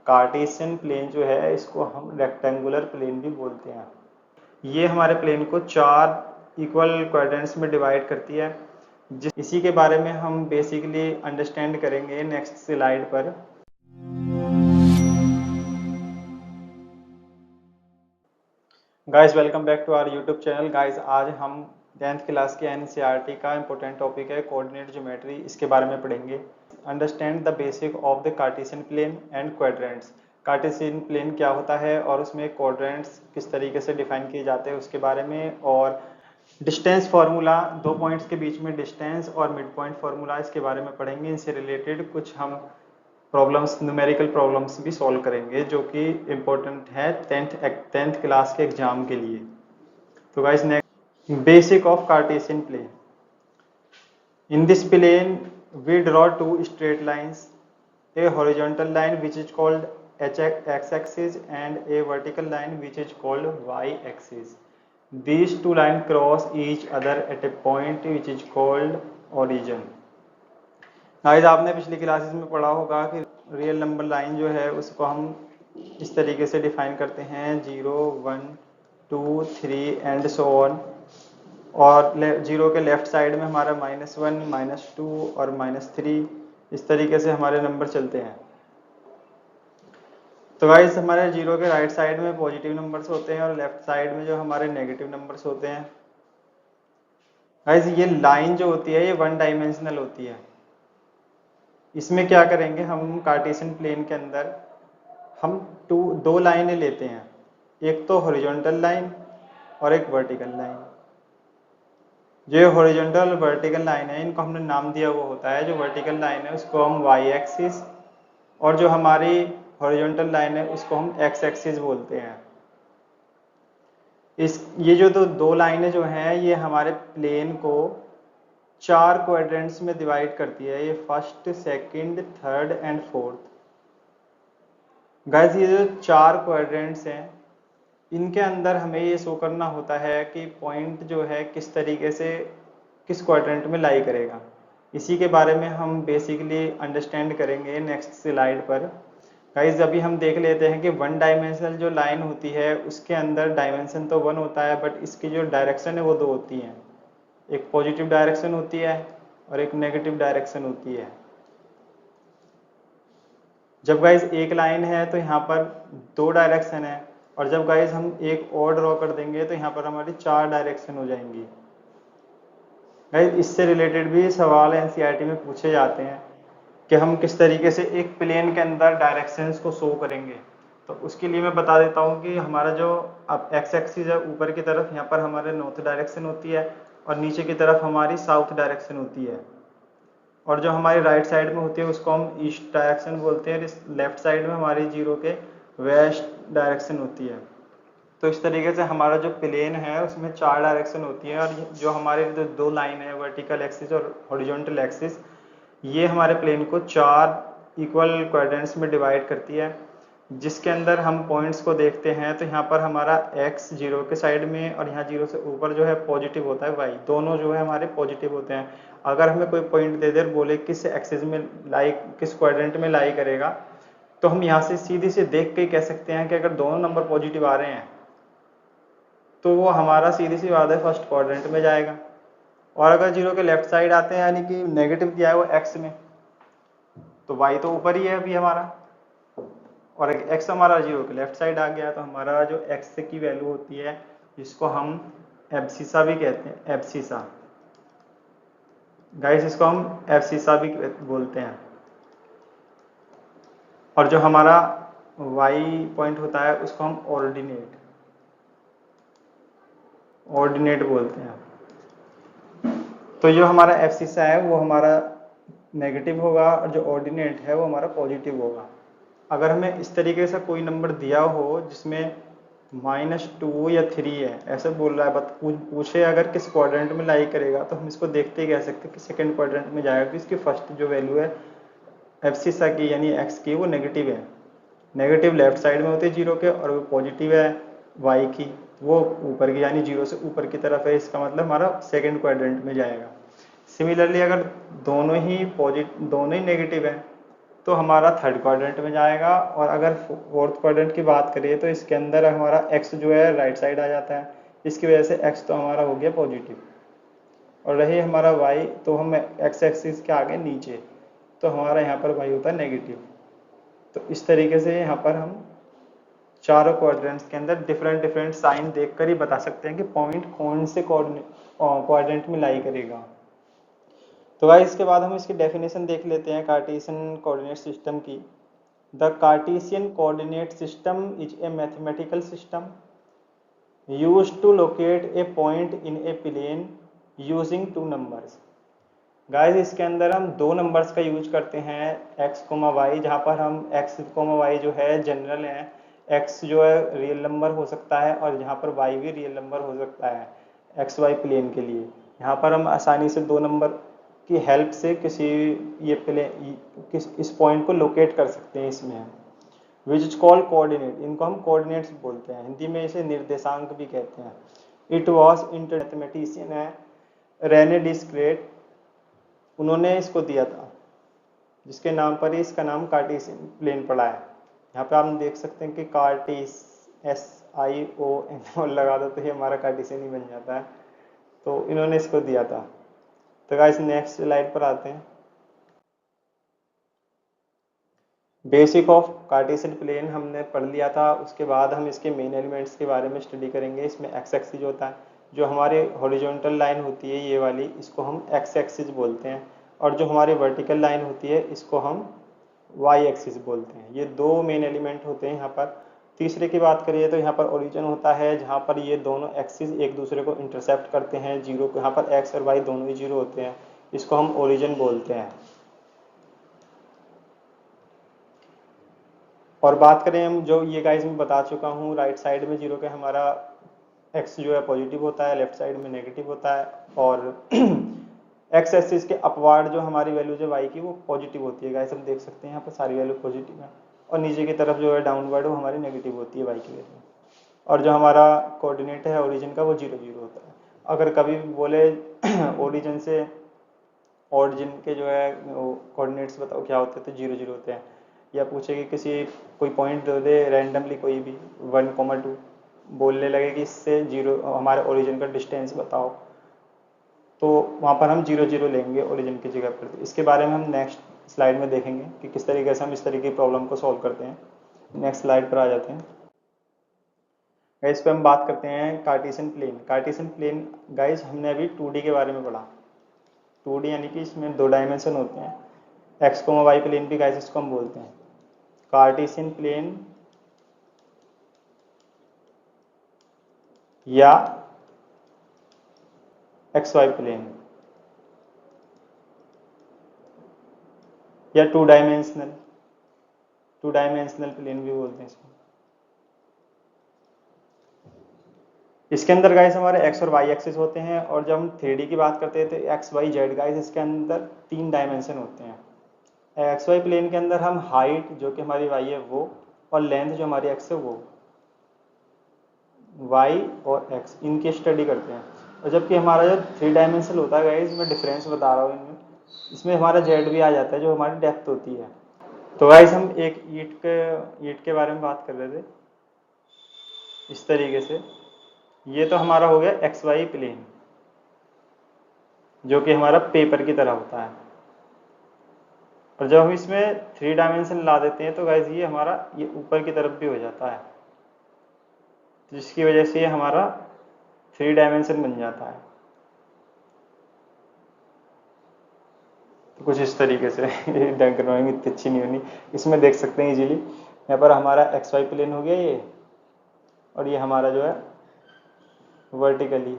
Cartesian plane जो है इसको हम रेक्टेंगुलर प्लेन भी बोलते हैं। ये हमारे प्लेन को 4 इक्वल क्वाड्रेंट्स में डिवाइड करती है, इसी के बारे में हम बेसिकली अंडरस्टैंड करेंगे नेक्स्ट स्लाइड पर। Guys welcome back to our YouTube channel. Guys आज हम 10th क्लास के एनसीईआरटी का इंपॉर्टेंट टॉपिक है कोऑर्डिनेट ज्योमेट्री, इसके बारे में पढ़ेंगे। Understand the basic of the Cartesian plane and quadrants. Cartesian plane क्या होता है और उसमें क्वाड्रेंट्स किस तरीके से डिफाइन किए जाते हैं उसके बारे में, और डिस्टेंस फार्मूला, दो पॉइंट्स के बीच में डिस्टेंस और मिड पॉइंट फार्मूला, इसके बारे में पढ़ेंगे। इनसे रिलेटेड कुछ हम प्रॉब्लम्स, न्यूमेरिकल प्रॉब्लम्स भी सॉल्व करेंगे जो कि इम्पोर्टेंट है 10th क्लास के एग्जाम के लिए। तो guys next, basic of Cartesian plane. In this plane we draw two straight lines, a horizontal line which is called x axis and a vertical line which is called y axis. These two lines cross each other at a point which is called origin. Guys आपने पिछली classes में पढ़ा होगा कि real number line जो है उसको हम इस तरीके से डिफाइन करते हैं 0, 1, 2, 3 एंड सो ऑन, और 0 के लेफ्ट साइड में हमारा -1, -2 और -3, इस तरीके से हमारे नंबर चलते हैं। तो गाइस हमारे 0 के राइट साइड में पॉजिटिव नंबर्स होते हैं और लेफ्ट साइड में जो हमारे नेगेटिव नंबर्स होते हैं। गाइस ये लाइन जो होती है ये 1 डायमेंशनल होती है। इसमें क्या करेंगे, हम कार्टेशियन प्लेन के अंदर हम दो लाइनें लेते हैं, एक तो हॉरिजॉन्टल लाइन और एक वर्टिकल लाइन। जो हॉरिजॉन्टल वर्टिकल लाइन है इनको हमने नाम दिया वो होता है, जो वर्टिकल लाइन है उसको हम वाई एक्सिस और जो हमारी हॉरिजॉन्टल लाइन है उसको हम एक्स एक्सिस बोलते हैं। ये जो दो लाइनें जो हैं ये हमारे प्लेन को 4 क्वाड्रेंट्स में डिवाइड करती है, ये first, second, third and fourth. Guys ये जो 4 क्वाड्रेंट्स हैं इनके अंदर हमें ये शो करना होता है कि पॉइंट जो है किस तरीके से किस क्वाड्रेंट में लाई करेगा। इसी के बारे में हम बेसिकली अंडरस्टैंड करेंगे नेक्स्ट स्लाइड पर। गाइस अभी हम देख लेते हैं कि 1 डायमेंशनल जो लाइन होती है उसके अंदर डायमेंशन तो 1 होता है, बट इसकी जो डायरेक्शन है वो 2 होती हैं। एक पॉजिटिव डायरेक्शन होती है और एक नेगेटिव डायरेक्शन होती है। जब गाइस एक लाइन है तो यहाँ पर 2 डायरेक्शन है, और जब गाइस हम एक और ड्रॉ कर देंगे तो यहाँ पर हमारी 4 डायरेक्शन हो जाएंगी। गाइस इससे रिलेटेड भी सवाल एनसीईआरटी में पूछे जाते हैं कि हम किस तरीके से एक प्लेन के अंदर डायरेक्शंस को शो करेंगे। तो उसके लिए मैं बता देता हूँ कि हमारा जो अब एक्स एक्सिस है ऊपर की तरफ, यहाँ पर हमारे नॉर्थ डायरेक्शन होती है और नीचे की तरफ हमारी साउथ डायरेक्शन होती है, और जो हमारी राइट साइड में होती है उसको हम ईस्ट डायरेक्शन बोलते हैं। लेफ्ट साइड में हमारी 0 के वेस्ट डायरेक्शन होती है। तो इस तरीके से हमारा जो प्लेन है उसमें 4 डायरेक्शन होती है, और जो हमारे जो 2 लाइन है वर्टिकल एक्सिस और हॉरिजॉन्टल एक्सिस, ये हमारे प्लेन को 4 इक्वल क्वाड्रेंट्स में डिवाइड करती है, जिसके अंदर हम पॉइंट्स को देखते हैं। तो यहाँ पर हमारा x 0 के साइड में और यहाँ 0 से ऊपर जो है पॉजिटिव होता है, y दोनों जो है हमारे पॉजिटिव होते हैं। अगर हमें कोई पॉइंट दे दे बोले किस एक्सिस में लाई, किस क्वाड्रेंट में लाई करेगा, तो हम यहाँ से सीधे से देख के कह सकते हैं कि अगर दोनों नंबर पॉजिटिव आ रहे हैं तो वो हमारा सीधी सी बात है फर्स्ट क्वाड्रेंट में जाएगा, और अगर 0 के लेफ्ट साइड आते हैं यानी कि नेगेटिव दिया है वो x में, तो y तो ऊपर ही है अभी हमारा, और x हमारा 0 के लेफ्ट साइड आ गया, तो हमारा जो x की वैल्यू होती है जिसको हम एब्सिसा भी कहते हैं, एब्सिसा। गाइस इसको हम एब्सिसा भी बोलते हैं। और जो हमारा y पॉइंट होता है उसको हम ऑर्डिनेट बोलते हैं। तो जो हमारा एब्सिसा है वो हमारा नेगेटिव होगा और जो ऑर्डिनेट है वो हमारा पॉजिटिव होगा। अगर हमें इस तरीके से कोई नंबर दिया हो जिसमें -2 या 3 है, ऐसे बोल रहा है, बट पूछे अगर किस क्वाड्रेंट में लाई करेगा, तो हम इसको देखते ही कह सकते हैं कि सेकंड क्वाड्रेंट में जाएगा। इसकी फर्स्ट जो वैल्यू है एब्सिसा की यानी x की वो नेगेटिव है। नेगेटिव लेफ्ट साइड में होती है 0 के, और वो पॉजिटिव है y की वो ऊपर की यानी 0 से ऊपर की तरफ है। इसका मतलब हमारा सेकंड क्वाड्रेंट में जाएगा। सिमिलरली अगर दोनों ही नेगेटिव है तो हमारा थर्ड क्वाड्रेंट में जाएगा, और अगर फोर्थ क्वाड्रेंट की बात करें तो इसके अंदर हमारा एक्स जो है राइट साइड आ जाता है, इसकी वजह से एक्स तो हमारा हो गया पॉजिटिव, और रही हमारा वाई तो हम एक्स एक्सिस के आगे नीचे, तो हमारा यहाँ पर वाई होता है नेगेटिव। तो इस तरीके से यहाँ पर हम चारों क्वाड्रेंट्स के अंदर डिफरेंट डिफरेंट साइन देखकर ही बता सकते हैं कि पॉइंट कौन से क्वाड्रेंट में लाई करेगा। तो भाई इसके बाद हम इसकी डेफिनेशन देख लेते हैं कार्टेशियन कोऑर्डिनेट सिस्टम की। The Cartesian coordinate system is a mathematical system used to locate a point in a plane using two numbers. Guys इसके अंदर हम दो नंबर्स का यूज करते हैं, x, y, जहाँ पर हम x, y जो है जनरल है, x जो है रियल नंबर हो सकता है और यहाँ पर y भी रियल नंबर हो सकता है एक्स वाई प्लेन के लिए। यहाँ पर हम आसानी से दो नंबर की हेल्प से किसी ये प्लेन इस पॉइंट को लोकेट कर सकते हैं इसमें, विच इज कॉल्ड कोऑर्डिनेट। इनको हम कोऑर्डिनेट्स बोलते हैं, हिंदी में इसे निर्देशांक भी कहते हैं। इट वॉज मैथमेटिशियन है रेने डिस्क्रेट, उन्होंने इसको दिया था, जिसके नाम पर ही इसका नाम कार्टेशियन प्लेन पड़ा है। यहाँ पे आप देख सकते हैं कि कार्टेस SION लगा दो तो ये हमारा कार्टेशियन ही बन जाता है, तो इन्होंने इसको दिया था। तो गाइस नेक्स्ट स्लाइड पर आते हैं। बेसिक ऑफ कार्टेशियन प्लेन हमने पढ़ लिया था, उसके बाद हम इसके मेन एलिमेंट्स के बारे में स्टडी करेंगे। इसमें एक्स एक्सिस होता है, जो हमारे हॉरिजॉन्टल लाइन होती है ये वाली, इसको हम एक्स एक्सिस बोलते हैं, और जो हमारी वर्टिकल लाइन होती है इसको हम वाई एक्सिस बोलते हैं। ये दो मेन एलिमेंट होते हैं यहाँ पर। तीसरे की बात करिए तो यहाँ पर ओरिजिन होता है, जहाँ पर ये दोनों एक्सिस एक दूसरे को इंटरसेप्ट करते हैं जीरो को, यहाँ पर एक्स और वाई दोनों ही जीरो होते हैं, इसको हम ओरिजिन बोलते हैं। और बात करें हम, जो ये गाइस मैं बता चुका हूँ, राइट साइड में जीरो के हमारा एक्स जो है पॉजिटिव होता है, लेफ्ट साइड में नेगेटिव होता है, और एक्स एक्सिस के अपवार्ड जो हमारी वैल्यू जो वाई की वो पॉजिटिव होती है। गाइस हम देख सकते हैं यहाँ पर सारी वैल्यू पॉजिटिव है, और नीचे की तरफ जो है डाउनवर्ड वो हमारी नेगेटिव होती है वाई की वैल्यू, और जो हमारा कोऑर्डिनेट है ओरिजिन का वो 0 0 होता है। अगर कभी बोले ओरिजिन से ओरिजिन के जो है कोऑर्डिनेट्स बताओ क्या होते हैं, तो 0 0 होते हैं। या पूछे कि किसी कोई पॉइंट दे दे रैंडमली कोई भी 1,2 बोलने लगे कि इससे 0 हमारे ओरिजिन का डिस्टेंस बताओ, तो वहाँ पर हम 0 0 लेंगे ओरिजिन की जगह पर। इसके बारे में हम नेक्स्ट स्लाइड में देखेंगे कि किस तरीके से हम इस तरीके की प्रॉब्लम को सॉल्व करते हैं। नेक्स्ट स्लाइड पर आ जाते हैं। गाइस पे हम बात करते हैं Cartesian plane. Cartesian plane guys हमने अभी 2D के बारे में पढ़ा। 2D यानी कि इसमें 2 डायमेंशन होते हैं, एक्स को वाई प्लेन भी गाइस इसको हम बोलते हैं। कार्टेशियन प्लेन या एक्स वाई प्लेन या टू डायमेंशनल प्लेन भी बोलते हैं इसको। इसके अंदर गाइस हमारे एक्स और वाई एक्सिस होते हैं, और जब हम 3D की बात करते हैं तो एक्स वाई जेड गाइस इसके अंदर 3 डायमेंशन होते हैं। एक्स वाई प्लेन के अंदर हम हाइट जो कि हमारी वाई है वो, और लेंथ जो हमारी एक्स है वो, वाई और एक्स इनकी स्टडी करते हैं। और जबकि हमारा जो 3 डायमेंशनल होता है गाइस, मैं डिफरेंस बता रहा हूँ इनमें, इसमें हमारा जेड भी आ जाता है जो हमारी डेप्थ होती है। तो गाइस हम एक ईंट के बारे में बात कर रहे थे इस तरीके से। ये तो हमारा हो गया एक्स वाई प्लेन जो कि हमारा पेपर की तरह होता है, और जब हम इसमें 3 डायमेंशन ला देते हैं तो गाइस ये हमारा ये ऊपर की तरफ भी हो जाता है, जिसकी वजह से ये हमारा 3 डायमेंशन बन जाता है। तो कुछ इस तरीके से ड्राइंग इतनी अच्छी नहीं होनी, इसमें देख सकते हैं इजीली। यहाँ पर हमारा एक्स वाई प्लेन हो गया ये, और ये हमारा जो है वर्टिकली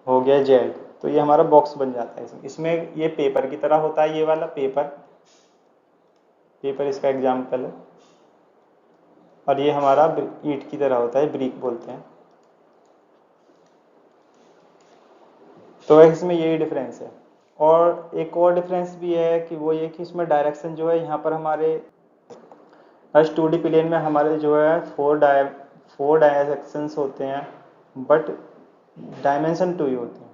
हो गया जेड, तो ये हमारा बॉक्स बन जाता है। इसमें ये पेपर की तरह होता है, ये वाला पेपर इसका एग्जाम्पल है, और ये हमारा ईंट की तरह होता है, ब्रिक बोलते हैं। तो इसमें यही डिफरेंस है। और एक और डिफरेंस भी है कि वो ये कि इसमें डायरेक्शन जो है यहाँ पर हमारे 2D प्लेन में हमारे जो है 4 डायरेक्शंस होते हैं, बट डायमेंशन 2 ही होते हैं।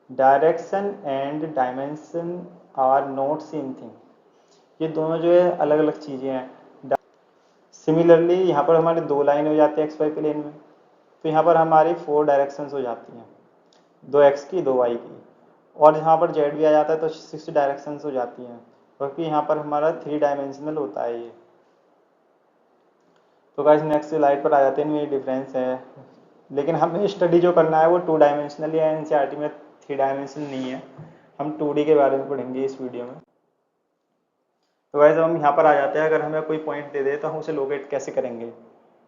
Direction and dimension are not same thing, ये दोनों जो है अलग अलग चीज़ें हैं। सिमिलरली यहाँ पर हमारे दो लाइन हो जाती है एक्स वाई प्लेन में, तो यहाँ पर हमारी 4 डायरेक्शंस हो जाती हैं, 2 एक्स की 2 वाई की, और यहाँ पर जेड भी आ जाता है तो 6 डायरेक्शंस हो जाती हैं, क्योंकि यहाँ पर हमारा 3 डायमेंशनल होता है ये। तो गाइस नेक्स्ट स्लाइड पर आ जाते हैं, ये डिफरेंस है, लेकिन हमें स्टडी जो करना है वो 2 डायमेंशनल है, एनसीईआरटी में 3 डायमेंशनल नहीं है, हम 2D के बारे में पढ़ेंगे इस वीडियो में। तो गाइस हम यहाँ पर आ जाते हैं, अगर हमें कोई पॉइंट दे दे तो हम उसे लोकेट कैसे करेंगे।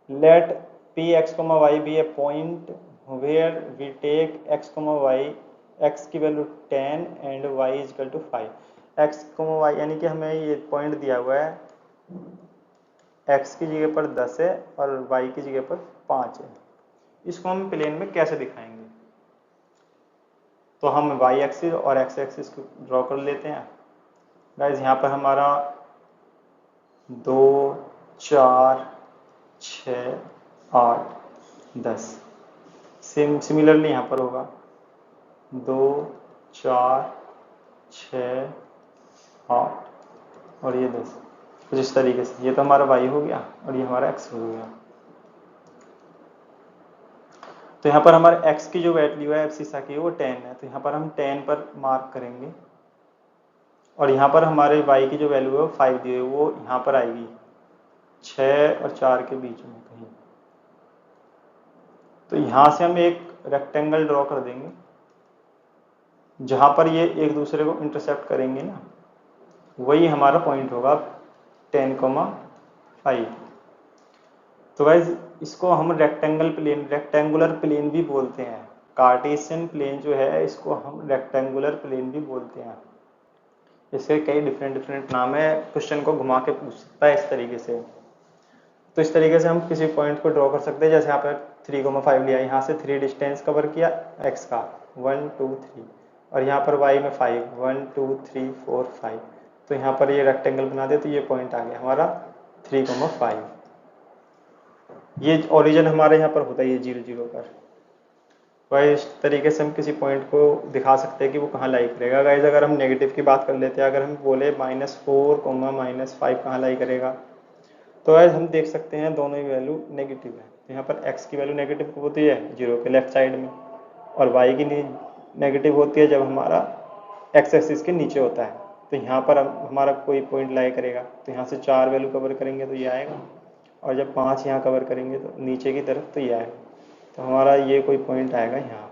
Let P X Y be a point where we take X Y, X की value 10 and Y is equal to 5। X Y यानी कि हमें ये पॉइंट दिया हुआ है, एक्स की जगह पर 10 है और वाई की जगह पर 5 है, इसको हम प्लेन में कैसे दिखाएंगे। तो हम वाई एक्सिस और एक्स एक्सिस को ड्रॉ कर लेते हैं। गाइस यहाँ पर हमारा 2 4 6 8 10, सिमिलरली यहाँ पर होगा 2 4 6 8 और ये 10, कुछ इस तरीके से। ये तो हमारा y हो गया और ये हमारा x हो गया। तो यहाँ पर हमारे x की जो वैल्यू है एब्सिसा की वो 10 है, तो यहाँ पर हम 10 पर मार्क करेंगे, और यहाँ पर हमारे y की जो वैल्यू है वो 5 दी है, वो यहाँ पर आएगी 6 और 4 के बीच में कहीं। तो यहाँ से हम एक रेक्टेंगल ड्रॉ कर देंगे, जहाँ पर ये एक दूसरे को इंटरसेप्ट करेंगे ना, वही हमारा पॉइंट होगा 10,5। तो गाइज इसको हम रेक्टेंगुलर प्लेन भी बोलते हैं। कार्टेशियन प्लेन जो है इसको हम रेक्टेंगुलर प्लेन भी बोलते हैं। इसके कई डिफरेंट नाम है, क्वेश्चन को घुमा के पूछ सकता है इस तरीके से। तो इस तरीके से हम किसी पॉइंट को ड्रॉ कर सकते हैं, जैसे यहाँ पर 3,5 लिया, यहाँ से 3 डिस्टेंस कवर किया x का 1 2 3, और यहाँ पर y में 5 1 2 3 4 5, तो यहाँ पर ये रेक्टेंगल बना दे, तो ये पॉइंट आ गया हमारा 3,5। ये ओरिजिन हमारे यहाँ पर होता है ये 0 0 पर। गाइस इस तरीके से हम किसी पॉइंट को दिखा सकते हैं कि वो कहाँ लाई करेगा। गाइस अगर हम नेगेटिव की बात कर लेते हैं, अगर हम बोले -4, -5 कहाँ लाई करेगा, तो गाइस हम देख सकते हैं दोनों ही वैल्यू नेगेटिव है। तो यहाँ पर x की वैल्यू नेगेटिव होती है 0 के लेफ्ट साइड में, और y की नेगेटिव होती है जब हमारा x एक्सिस के नीचे होता है। तो यहाँ पर हमारा कोई पॉइंट लाई करेगा, तो यहाँ से 4 वैल्यू कवर करेंगे तो ये आएगा, और जब 5 यहाँ कवर करेंगे तो नीचे की तरफ तो ये आएगा, तो हमारा ये कोई पॉइंट आएगा यहाँ।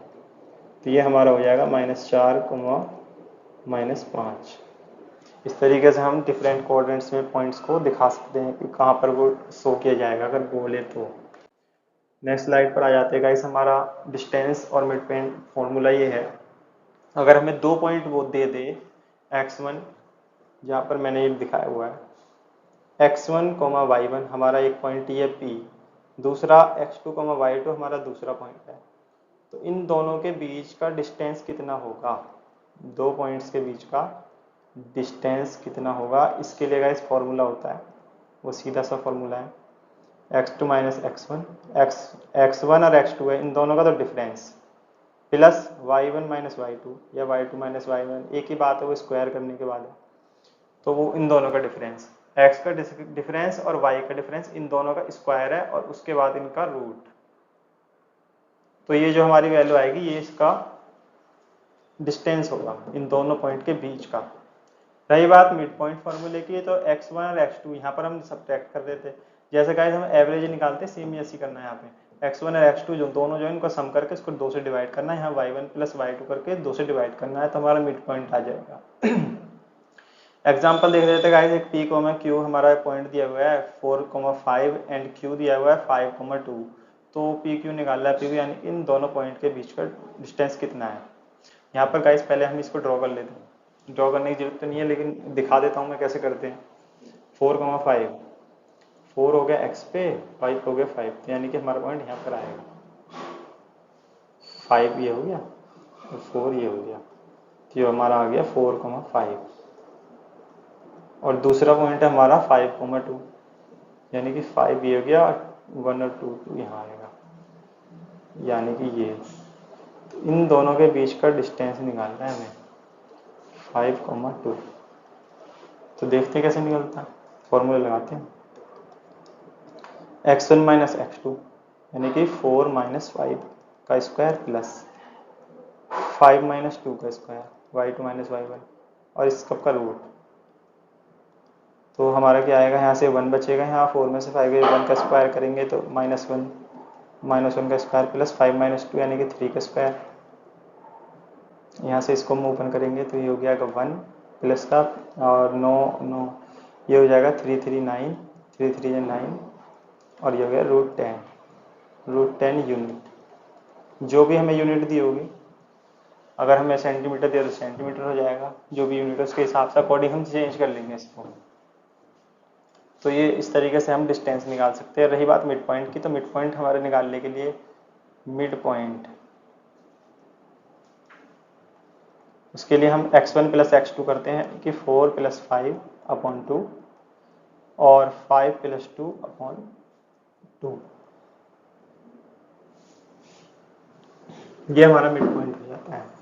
तो ये हमारा हो जाएगा -4, -5। इस तरीके से हम डिफरेंट कोऑर्डिनेट्स में पॉइंट्स को दिखा सकते हैं कि कहाँ पर वो शो किया जाएगा अगर बोले तो। नेक्स्ट स्लाइड पर आ जाते हैं गाइस, हमारा डिस्टेंस और मिड पॉइंट फॉर्मूला ये है। अगर हमें 2 पॉइंट वो दे दे x1, जहाँ पर मैंने ये दिखाया हुआ है x1, y1 हमारा एक पॉइंट ये P, दूसरा x2, y2 हमारा दूसरा पॉइंट है, तो इन दोनों के बीच का डिस्टेंस कितना होगा, 2 पॉइंट्स के बीच का डिस्टेंस कितना होगा। इसके लिए गाइस फॉर्मूला होता है, वो सीधा सा फॉर्मूला है x2 - x1, x1 और x2 है, इन दोनों का तो डिफरेंस, प्लस y1 - y2 या y2 - y1, एक ही बात है, वो स्क्वायर करने के बाद है, तो वो इन दोनों का डिफरेंस, x का डिफरेंस और y का डिफरेंस, इन दोनों का स्क्वायर है और उसके बाद इनका रूट। तो ये जो हमारी वैल्यू आएगी ये इसका डिस्टेंस होगा इन दोनों पॉइंट के बीच का। रही बात मिड पॉइंट फार्मूले की, तो x1 और x2 यहाँ पर हम सब्ट्रैक्ट कर देते, जैसे गाइस हम एवरेज निकालते सेम ऐसी करना है। यहाँ पे x1 और x2 जो दोनों जो है इनको सम करके इसको 2 से डिवाइड करना है, यहाँ y1 + y2 करके 2 से डिवाइड करना है, तो हमारा मिड पॉइंट आ जाएगा। एग्जाम्पल देख लेते हैं गाइस, एक P, Q हमारा पॉइंट दिया हुआ है 4,5 एंड Q दिया हुआ है 5,2, तो PQ निकालना है, PQ यानी इन दोनों पॉइंट के बीच का डिस्टेंस कितना है। यहाँ पर गाइस पहले हम इसको ड्रॉ कर लेते हैं, ड्रॉ करने की जरूरत तो नहीं है लेकिन दिखा देता हूँ मैं कैसे करते हैं। 4,5, 4 हो गया x पे, 5 हो गया 5, तो यानी कि हमारा पॉइंट यहाँ पर आएगा, 5 ये हो गया और 4 ये हो गया, तो ये हमारा आ गया 4,5, और दूसरा पॉइंट है हमारा 5,2, यानी कि 5 ये हो गया, 1 और 2 यहाँ आएगा, यानी कि ये, तो इन दोनों के बीच का डिस्टेंस निकालना है हमें 5,2। तो देखते हैं कैसे निकलता है, फॉर्मूला लगाते हैं। x1 माइनस x2 यानी कि 4 माइनस 5 का स्क्वायर प्लस 5 माइनस 2 का स्क्वायर y2 माइनस y1 और इस कब का रूट। तो हमारा क्या आएगा, यहाँ से 1 बचेगा, यहाँ 4 में से 5 1 का स्क्वायर करेंगे तो -1 का स्क्वायर प्लस 5 माइनस 2 यानी कि 3 का स्क्वायर। यहाँ से इसको हम ओपन करेंगे तो ये हो गया 1 प्लस का और 9 ये हो जाएगा 3 3 9 3 3 9 और ये हो गया √10 यूनिट। जो भी हमें यूनिट दी होगी, अगर हमें सेंटीमीटर दिया तो सेंटीमीटर हो जाएगा, जो भी यूनिट है उसके हिसाब से अकॉर्डिंग हम चेंज कर लेंगे इसको। तो ये इस तरीके से हम डिस्टेंस निकाल सकते हैं। रही बात मिड पॉइंट की, तो मिड पॉइंट हमारे निकालने के लिए मिड पॉइंट, उसके लिए हम x1 प्लस x2 करते हैं कि 4 प्लस 5/2 और 5 प्लस 2/2, ये हमारा मिड पॉइंट हो जाता है।